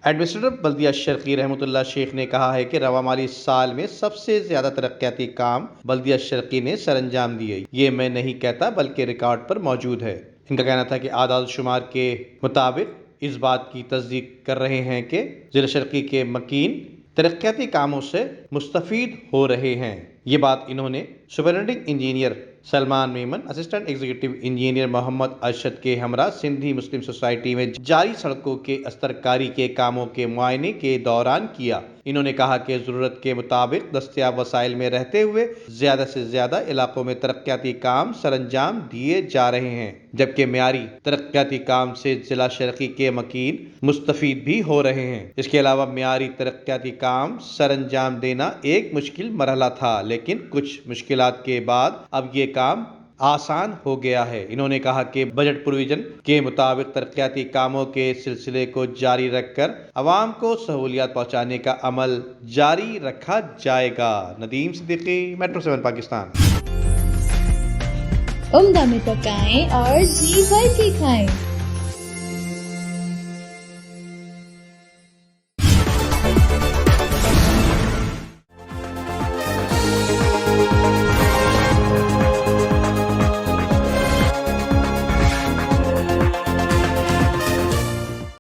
Administrator بلدیہ شرقی رحمۃ اللہ شیخ نے کہا ہے کہ رواں مالی سال میں سب سے زیادہ ترقیاتی کام بلدیہ شرقی نے سر انجام دیے۔ یہ میں نہیں کہتا بلکہ ریکارڈ پر موجود ہے۔ ان کا کہنا تھا کہ اعداد و شمار کے مطابق اس بات کی تصدیق کر رہے ہیں کہ ضلع شرقی کے مکین ترقیاتی کاموں سے مستفید ہو رہے ہیں۔ یہ بات انہوں نے superintending engineer Salman Memon, assistant executive engineer Muhammad Arshad کے ہمراہ سندھی مسلم سوسائٹی میں جاری سڑکوں کے استرکاری کے کاموں کے معائنے کے دوران کیا۔ انہوں نے کہا کہ ضرورت کے مطابق دستیاب وسائل میں رہتے ہوئے زیادہ سے زیادہ علاقوں میں ترقیاتی کام سر انجام دیے جا رہے ہیں، جبکہ معیاری ترقیاتی کام سے ضلع شرقی کے مکین مستفید بھی ہو رہے ہیں۔ اس کے علاوہ معیاری ترقیاتی کام سر انجام دینا ایک مشکل مرحلہ تھا، لیکن کچھ مشکلات کے بعد اب یہ کام آسان ہو گیا ہے۔ انہوں نے کہا کہ بجٹ پروویژن کے مطابق ترقیاتی کاموں کے سلسلے کو جاری رکھ کر عوام کو سہولیات پہنچانے کا عمل جاری رکھا جائے گا۔ ندیم صدیقی، میٹرو 7 پاکستان۔ عمدہ میں پکائیں اور جی بھر کے کھائیں۔